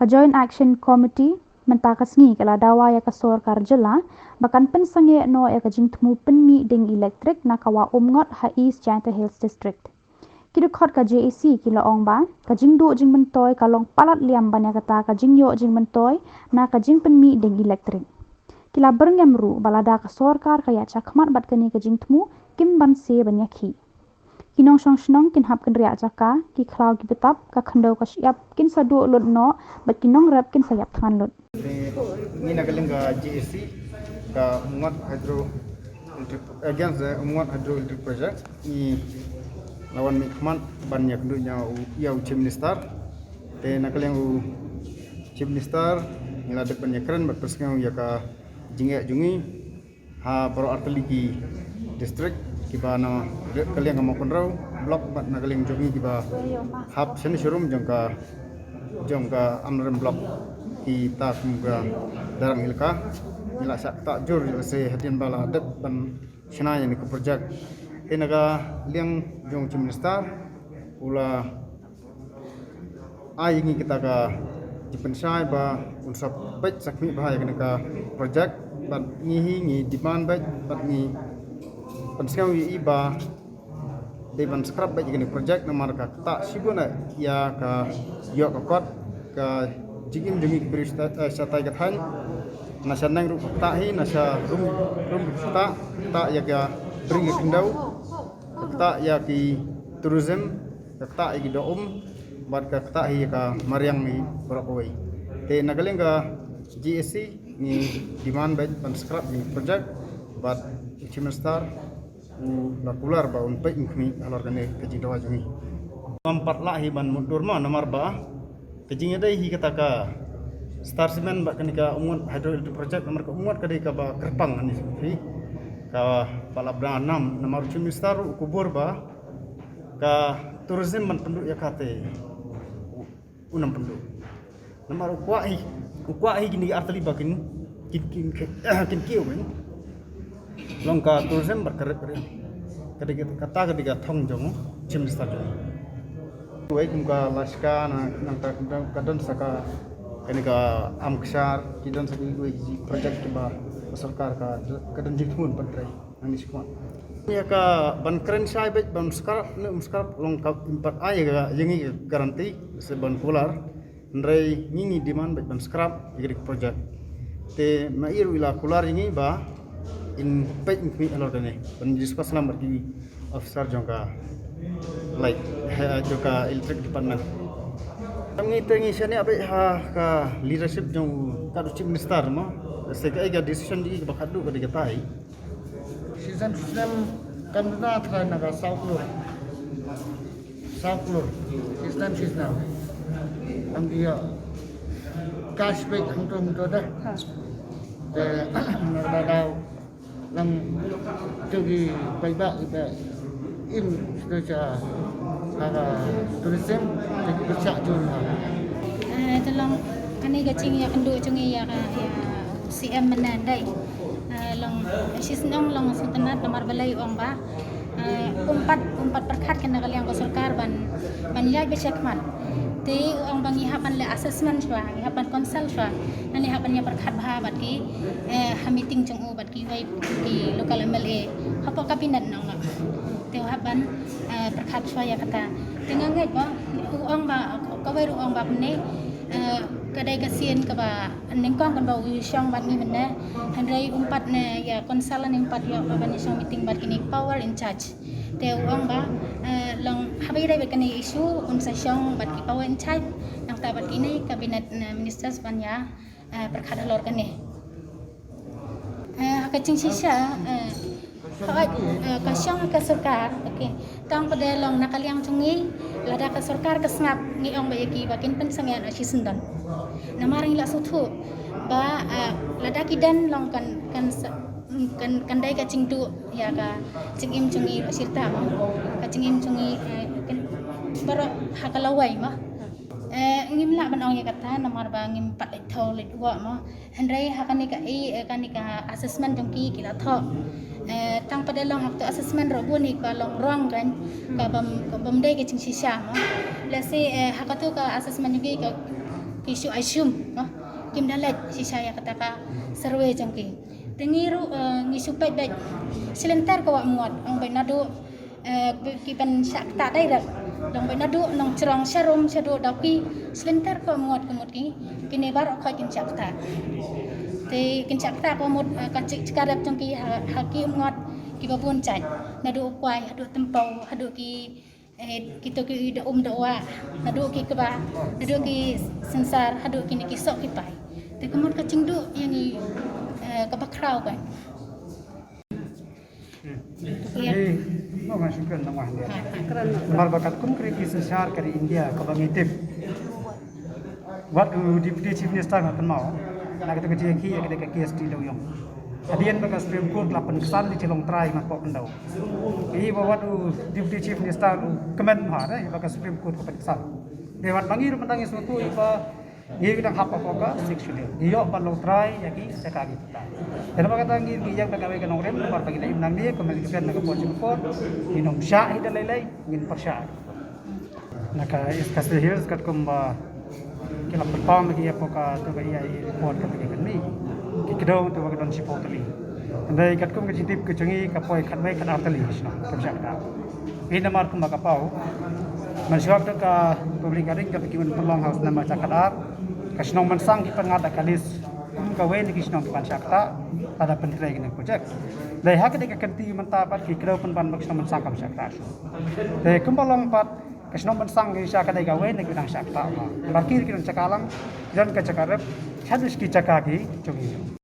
Ka Joint Action Committee mentakas ngi kala dawa ya kasor karjela bakan pensange no ya kajing temu penmi ding elektrik na kawa umngot ha East Janta Hills District. Kidu khot ka JAC kila ong ba kajing do jing mentoy kalong palat liam banya kata kajing yo jing mentoy na kajing penmi ding elektrik. Kila berngem ru balada kasor kar kaya chakmat bat kani kajing temu kim ban se banya ki. Kinong shong shnong kin hap kin ria jaka ki klau ki betap ka khando ka siap kin sadu lut no bat kinong rap kin sayap than lut. Ni nagaling ka JAC ka Umngot Hydro against the Umngot Hydro Electric Project ni lawan mikman banyak dunya ya Chief Minister te nagaling Chief Minister ngiladek banyak keren bat persengau ya ka jingek jungi ha pro arteligi district kiba na kalian kamu konrau blok bat nagaling jungi kiba hap seni showroom jongka amren blok kita kemuka darang ilka ila sak tak jur se hadian bala adat ban senaya ni ke projek enaga liang jong Chief Minister ula ai ngi kita ka dipensai ba unsap baik sakmi bahaya kena ka projek bat ngi demand baik bat ngi pensiang iba de ban scrap baik kena projek nomor ka tak sibuna ya ka yo ka kot ka jigim jumi beri satai kathan nasa nang ru tahi nasa rum tak ya ka bring kendau tak ya ki tourism tak ya ki doum bat ka tak ya ka mariang ni berakoi te nagaling ka GSC ni demand baik ban scrap ni project bat Chief Minister la kular ba un baik ni alor kane kaji dawa jumi empat lahi ban mundur ma nomor ba kejingnya dai hi kata ka Star Cement bak kenika Umngot Hydro Electric Project nomor Umngot kadika ba kerpang ani fi ka palabra 6 nomor Chief Minister kubur ba ka tourism man penduk ya kate unam penduk nomor ukwa hi gini artali bakin kin kiu ben longka tourism berkerep kadika kata kadika thong jong Chief Minister Tuai kumka laska nang kadon saka kenika amksar kidan saki project kiba sarkar ka kadon jitmun padrai ani sikma ya ka ban keren sai bet ban skarap long ka empat ay ga yengi garanti se ban kular ndrai ngingi demand bet ban skrap igrik project te mairu ila kular yengi ba in pet mi alor dane ban discuss lamar ki officer jongka like juga electric department kami tengi sini abe ha ka leadership jong ka Chief Minister mo sega ga decision di bakadu ka digatai season kan na thai na ka south lur season ang dia cash back ang to da na daw lang tugi baiba im sudah ada tourism jadi bercak jurnal. Tolong kani gacing ya kendu cungi ya CM menandai. Long sisnong long sultanat nomor balai ong ba. Umpat perkat kena kalian ko sarkar ban yai becakman. Ti ong bang ihapan le assessment swa, ihapan konsel swa. Nani ihapan ya perkat bah bat ki meeting cung bat ki wai ki lokal MLA. Hapo kabinet nong lah. Tewaban perkat saya kata dengan ngai ba uang ba kawai uang ba ne kadai kasian ke ba nengkong kan ba usyong ba ni mena handai umpat ne ya konsalan umpat ya ba ni syong meeting ba kini power in charge te uang ba long habai dai kini isu sa syong ba ki power in charge nang ta ba kini kabinet ministers ban ya perkat alor kan ni kacing sisa kasyang ka sarkar okay tang pada long nakaliang cungi lada ka sarkar ka sngap ni ong bayaki bakin pensangyan asi sendan namaring la suthu ba lada kidan long kan dai ka cingtu ya ka cingim cungi sirta ka cingim cungi baro hakalawai ma ngim la ban ong ya kata namar ba ngim pat thau le wa ma handrai hakani ka assessment jongki kila tho tang pada long waktu assessment robo ni ka long rong kan ka bam dai ke cing sisa ma lase hakatu ka assessment juga ka kisu asyum no kim dalet si saya kata ka serwe jangki tengiru ngisu baik selentar ko muat ang bainado kipan sakta dai dak dong bainado nong cerong serum sedo dapi selentar ko muat ki kini bar ko kin sakta te kin sakta ko mut kan cikarap jangki haki muat ki babun chan nado upai hadu tempau hadu ki kita ki da doa hadu ki keba hadu ki sensar hadu ki ni kisok ki pai te kemut kacing du yang ni kebakrau kan Jadi, mau masukkan nama dia. Nomor bakat kum kriki sesar dari India ke Bangladesh. Wat Deputy Chief Minister ngapain mau? Nak kita kerja ki, kita kerja di Doyong. Hadian bakat Supreme Court lapan kesan di Cilong Trai ngapok pendau. Ini bawa Deputy Chief Minister kemen mahar, bakat Supreme Court kepen kesan. Dewan bangir mentangi suatu iba dia kita hapa poka sexual. Dia palau try yaki sekali kita. Dan apa kata ngir yang pegawai kan orang nomor pagi lain nang dia kembali ke nak port minum syah dan lain-lain ngin persya. Naka kasih hills kat kumba kila pertama lagi apa ka tu bagi report kat lagi ni. Kikidau tu bagi don sipotali. Andai kat kum kecitip kecungi kapoi kat mai kat artali sno persya ka. Ini nomor kumba kapau. Masyarakat ka public garing ka kimun pelong house nama cakadar kasnong mansang ki pangada kalis kawen ki snong pan sakta ada pentrai gini project dai hak de ka kanti mantapat ki krau pan ban maksang mansang kam sakta dai kumpalong pat kasnong mansang ki sakta dai kawen ki nang sakta ma bakir ki nang cakalang dan ka cakarep hadis ki cakagi chungi